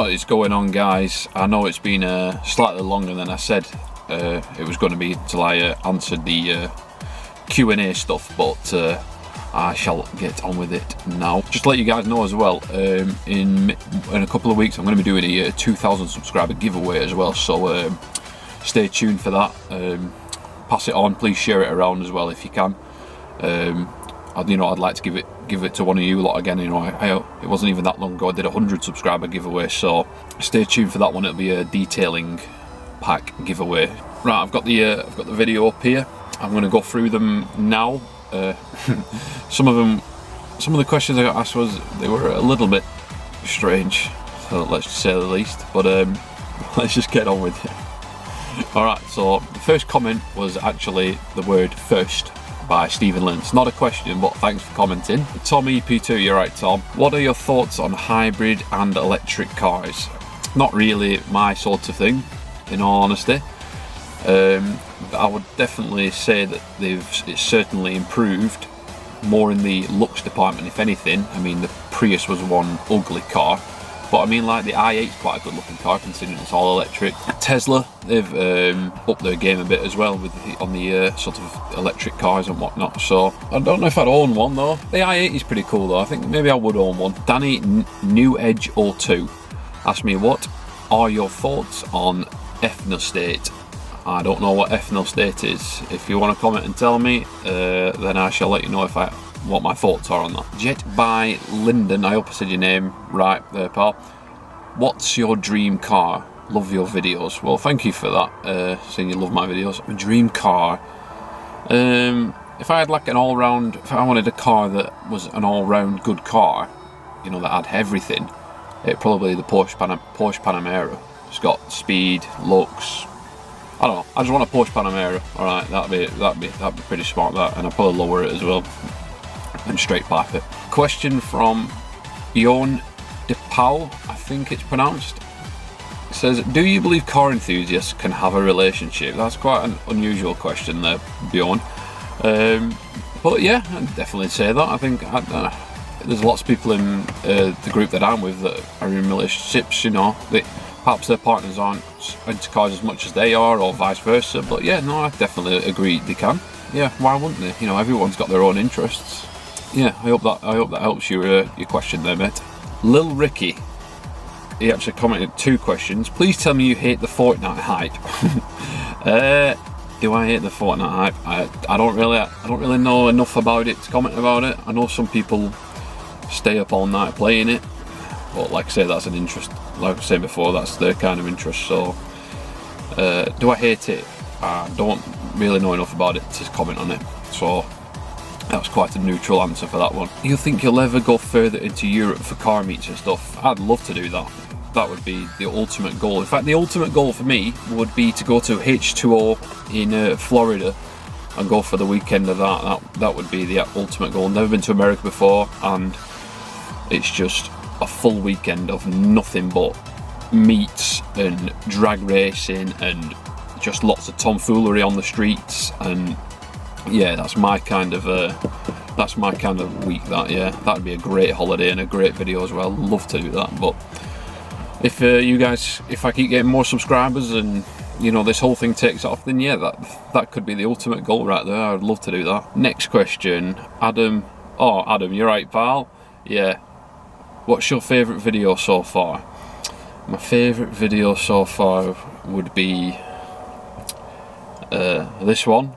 what is going on, guys? I know it's been slightly longer than I said it was going to be till I answered the Q&A stuff, but I shall get on with it now. Just to let you guys know as well, in a couple of weeks I'm going to be doing a 2,000 subscriber giveaway as well, so stay tuned for that. Pass it on, please share it around as well if you can. You know, I'd like to give it to one of you lot again. You know, it wasn't even that long ago I did a 100 subscriber giveaway, so stay tuned for that one. It'll be a detailing pack giveaway. Right, I've got the video up here. I'm going to go through them now. Some of the questions I got asked they were a little bit strange, so let's just say the least. But let's just get on with it. All right. So the first comment was actually the word "first" by Stephen Lynch. Not a question, but thanks for commenting. Tom EP2, you're right, Tom. What are your thoughts on hybrid and electric cars? Not really my sort of thing, in all honesty. I would definitely say that it's certainly improved more in the looks department, if anything. I mean, the Prius was one ugly car, but I mean, like, the i8 is quite a good looking car considering it's all electric. Tesla, they've upped their game a bit as well on the sort of electric cars and whatnot, so I don't know if I'd own one though. The i8 is pretty cool though. I think maybe I would own one. Danny New Edge 02 asked me, what are your thoughts on ethanol state? I don't know what ethanol state is. If you want to comment and tell me, then I shall let you know what my thoughts are on that. Jet by Lyndon, I hope I said your name right there, pal. What's your dream car? Love your videos. Well, thank you for that, saying you love my videos. My dream car. If I had like an all-round, if I wanted a car that was an all-round good car, you know, that had everything, it'd probably be the Porsche Panamera. It's got speed, looks. I don't know. I just want a Porsche Panamera. All right, that'd be pretty smart. That, and I'll probably lower it as well and straight pipe it. Question from Yon DePau, I think it's pronounced. It says, do you believe car enthusiasts can have a relationship? That's quite an unusual question there, Bjorn. But yeah, I'd definitely say that. I think there's lots of people in the group that I'm with that are in relationships, you know, perhaps their partners aren't into cars as much as they are, or vice versa. But yeah, no, I definitely agree they can. Yeah, why wouldn't they? You know, everyone's got their own interests. Yeah, I hope that helps your question there, mate. Lil Ricky, he actually commented 2 questions. Please tell me you hate the Fortnite hype. Do I hate the Fortnite hype? I don't really know enough about it to comment about it. I know some people stay up all night playing it, but like I say, that's an interest. Like I was saying before, that's their kind of interest. So, do I hate it? I don't really know enough about it to comment on it. So, that's quite a neutral answer for that one. You think you'll ever go further into Europe for car meets and stuff? I'd love to do that. That would be the ultimate goal. In fact, the ultimate goal for me would be to go to H2O in Florida and go for the weekend of that. That would be the ultimate goal. Never been to America before, and it's just a full weekend of nothing but meets and drag racing and just lots of tomfoolery on the streets. And yeah, that's my kind of week. That'd be a great holiday and a great video as well. Love to do that. But if if I keep getting more subscribers and, you know, this whole thing takes off, then yeah, that could be the ultimate goal right there. I'd love to do that. Next question, Adam. Oh, Adam, you're right, pal. Yeah. What's your favourite video so far? My favourite video so far would be this one.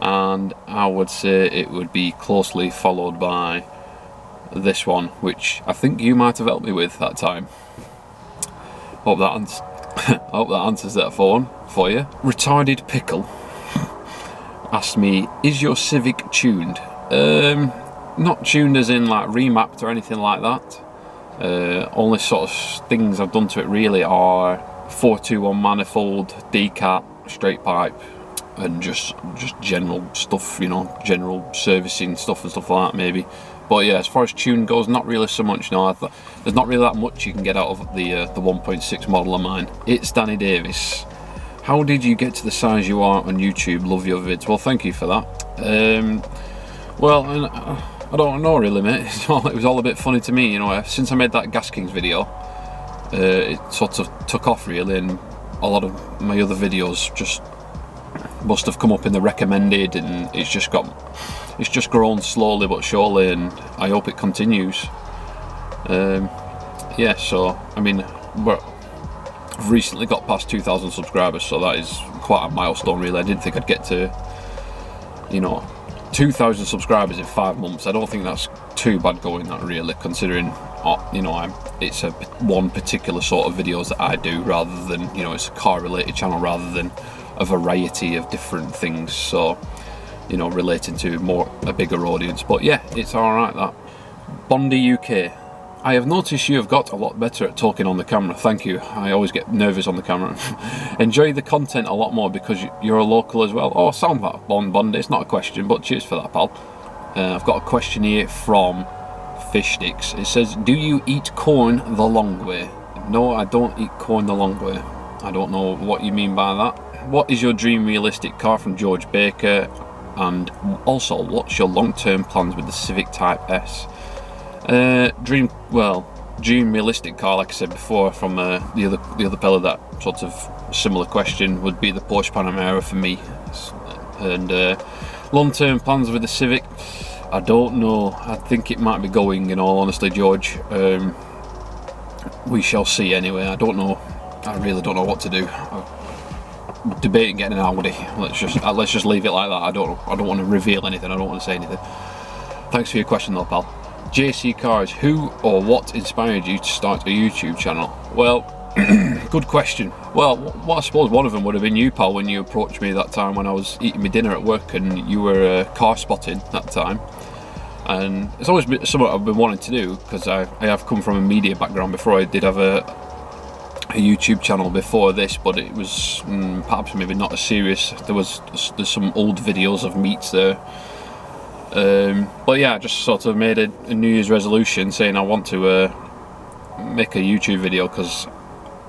And I would say it would be closely followed by this one, which I think you might have helped me with that time. Hope that answers that for you. Retarded Pickle asked me, is your Civic tuned? Not tuned as in like remapped or anything like that. Only sort of things I've done to it really are 421 manifold, decat, straight pipe, and just general stuff, you know, general servicing stuff and stuff like that maybe. But yeah, as far as tune goes, not really so much. No, there's not really that much you can get out of the 1.6 model of mine. It's Danny Davis. How did you get to the size you are on YouTube? Love your vids. Well, thank you for that. Well, I don't know really, mate. It was all a bit funny to me, you know. Since I made that Gas Kings video, it sort of took off really, and a lot of my other videos just must have come up in the recommended, and it's just grown slowly but surely, and I hope it continues. Yeah, so I mean, I've recently got past 2,000 subscribers, so that is quite a milestone really. I didn't think I'd get to, you know, 2,000 subscribers in 5 months. I don't think that's too bad going, that really, considering you know, it's one particular sort of videos that I do, rather than, you know, it's a car related channel rather than a variety of different things, so, you know, relating to a bigger audience. But yeah, it's alright that. Bondi UK, I have noticed you have got a lot better at talking on the camera. Thank you. I always get nervous on the camera. Enjoy the content a lot more because you're a local as well. Oh, sound that, Bondi. It's not a question, but cheers for that, pal. I've got a question here from Fish Sticks. It says, do you eat corn the long way? No, I don't eat corn the long way. I don't know what you mean by that. What is your dream realistic car? From George Baker. And also, what's your long-term plans with the Civic Type S? Dream realistic car, like I said before, from the other fella, that sort of similar question, would be the Porsche Panamera for me. And long-term plans with the Civic, I don't know. I think it might be going, in all honesty, George. We shall see anyway. I don't know. I really don't know what to do. I'm debating getting an Audi. Let's just leave it like that. I don't want to reveal anything. I don't want to say anything. Thanks for your question though, pal. JCCARS, who or what inspired you to start a YouTube channel? Well, good question. Well, I suppose one of them would have been you, pal, when you approached me that time when I was eating my dinner at work and you were car spotting that time. And it's always been something I've been wanting to do, because I have come from a media background before. I did have a YouTube channel before this, but it was perhaps maybe not as serious. There's some old videos of meets there. But yeah, I just sort of made a New Year's resolution saying I want to make a YouTube video, because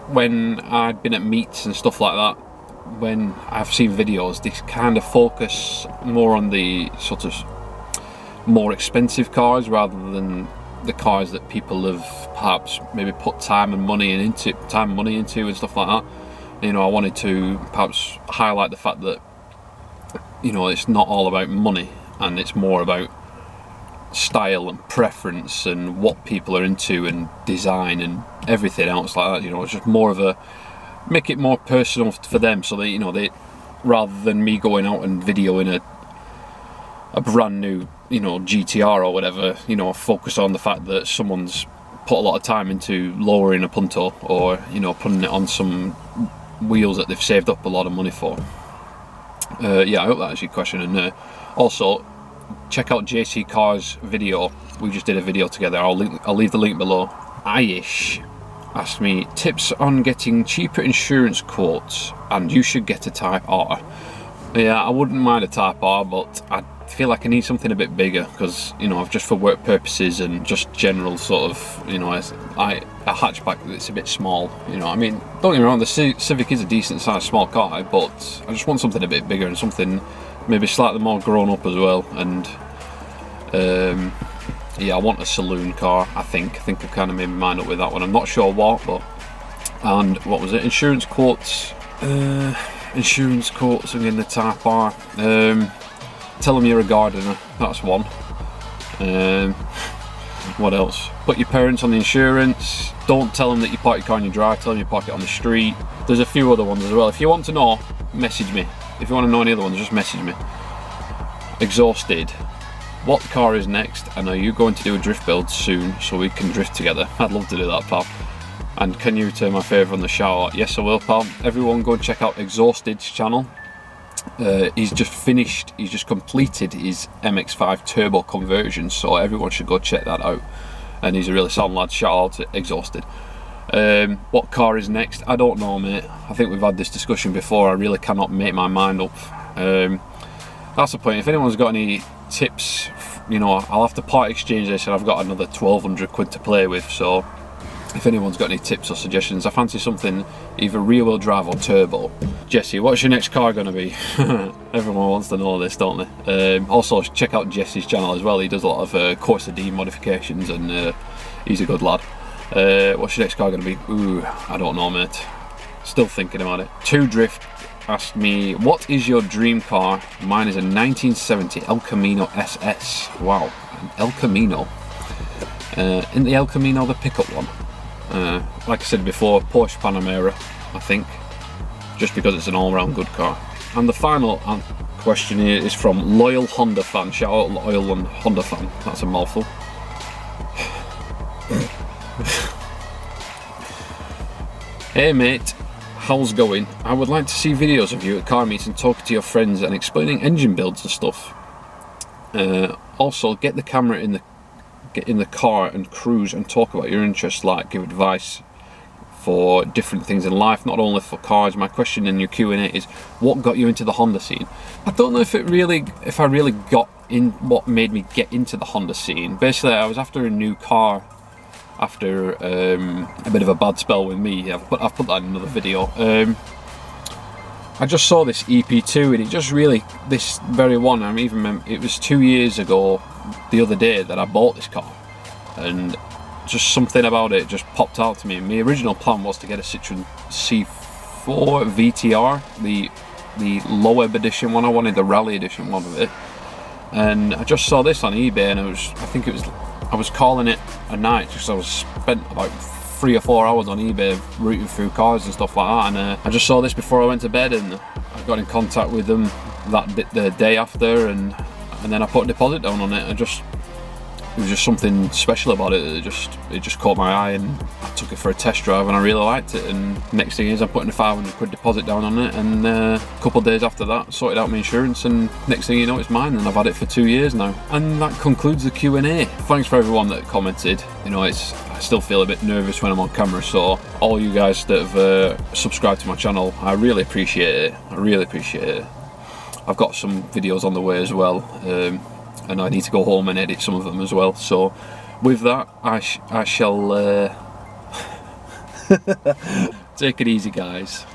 when I'd been at meets and stuff like that, when I've seen videos, they kind of focus more on the sort of more expensive cars rather than the cars that people have perhaps maybe put time and money into and stuff like that. You know, I wanted to perhaps highlight the fact that, you know, it's not all about money, and it's more about style and preference and what people are into and design and everything else like that. You know, it's just more of make it more personal for them, so that, you know, rather than me going out and videoing a brand new, you know, GTR or whatever, you know, focus on the fact that someone's put a lot of time into lowering a Punto, or, you know, putting it on some wheels that they've saved up a lot of money for. Yeah, I hope that answers your question. And also, check out JCCARS video. We just did a video together. I'll leave the link below. Aish asked me tips on getting cheaper insurance quotes, and you should get a Type R. Yeah, I wouldn't mind a Type R, but I feel like I need something a bit bigger, because, you know, just for work purposes and just general sort of, you know, a hatchback that's a bit small. You know, I mean, don't get me wrong, the Civic is a decent sized small car, but I just want something a bit bigger and something maybe slightly more grown up as well. And yeah, I want a saloon car. I think I've kind of made my mind up with that one. I'm not sure what, but, and what was it? Insurance quotes. Insurance quotes again, the Type R. Tell them you're a gardener. That's one. What else? Put your parents on the insurance. Don't tell them that you park your car in your drive. Tell them you park it on the street. There's a few other ones as well. If you want to know, message me. If you want to know any other ones, just message me. Exhausted. What car is next? And are you going to do a drift build soon so we can drift together? I'd love to do that, pal. And can you return my favour on the shout out? Yes, I will, pal. Everyone go and check out Exhausted's channel. He's just completed his MX-5 turbo conversion, so everyone should go check that out. And he's a really sound lad. Shout out to Exhausted. What car is next? I don't know, mate. I think we've had this discussion before. I really cannot make my mind up. That's the point. If anyone's got any tips, you know, I'll have to part exchange this, and I've got another 1,200 quid to play with. So if anyone's got any tips or suggestions, I fancy something either rear-wheel drive or turbo. Jesse, what's your next car going to be? Everyone wants to know this, don't they? Also, check out Jesse's channel as well. He does a lot of Corsa D modifications, and he's a good lad. What's your next car going to be? Ooh, I don't know, mate. Still thinking about it. 2 Drift asked me, what is your dream car? Mine is a 1970 El Camino SS. Wow, an El Camino. In the El Camino, the pickup one. Like I said before, Porsche Panamera, I think. Just because it's an all-round good car. And the final question here is from Loyal Honda Fan. Shout out Loyal Honda Fan. That's a mouthful. Hey mate, how's going? I would like to see videos of you at car meets and talking to your friends and explaining engine builds and stuff. Also, get the camera in the car and cruise and talk about your interests, like give advice for different things in life, not only for cars. My question in your Q&A is, what got you into the Honda scene? I don't know if I really got in what made me get into the Honda scene. Basically, I was after a new car after a bit of a bad spell with me. I've put that in another video. I just saw this EP2 and it just really, this very one, I even remember, it was 2 years ago the other day that I bought this car, and just something about it just popped out to me. My original plan was to get a Citroen C4 VTR, the low ebb edition one. I wanted the rally edition one of it, and I just saw this on eBay, and I was calling it a night, just I was spent about 3 or 4 hours on eBay rooting through cars and stuff like that, and I just saw this before I went to bed, and I got in contact with them the day after, and then I put a deposit down on it. It was just something special about it. It just caught my eye, and I took it for a test drive, and I really liked it. And next thing is I'm putting a 500 quid deposit down on it, and a couple of days after that, sorted out my insurance, and next thing you know, it's mine, and I've had it for 2 years now. And that concludes the Q&A. Thanks for everyone that commented. You know, I still feel a bit nervous when I'm on camera, so all you guys that have subscribed to my channel, I really appreciate it. I really appreciate it. I've got some videos on the way as well. And I need to go home and edit some of them as well. So with that, I shall take it easy, guys.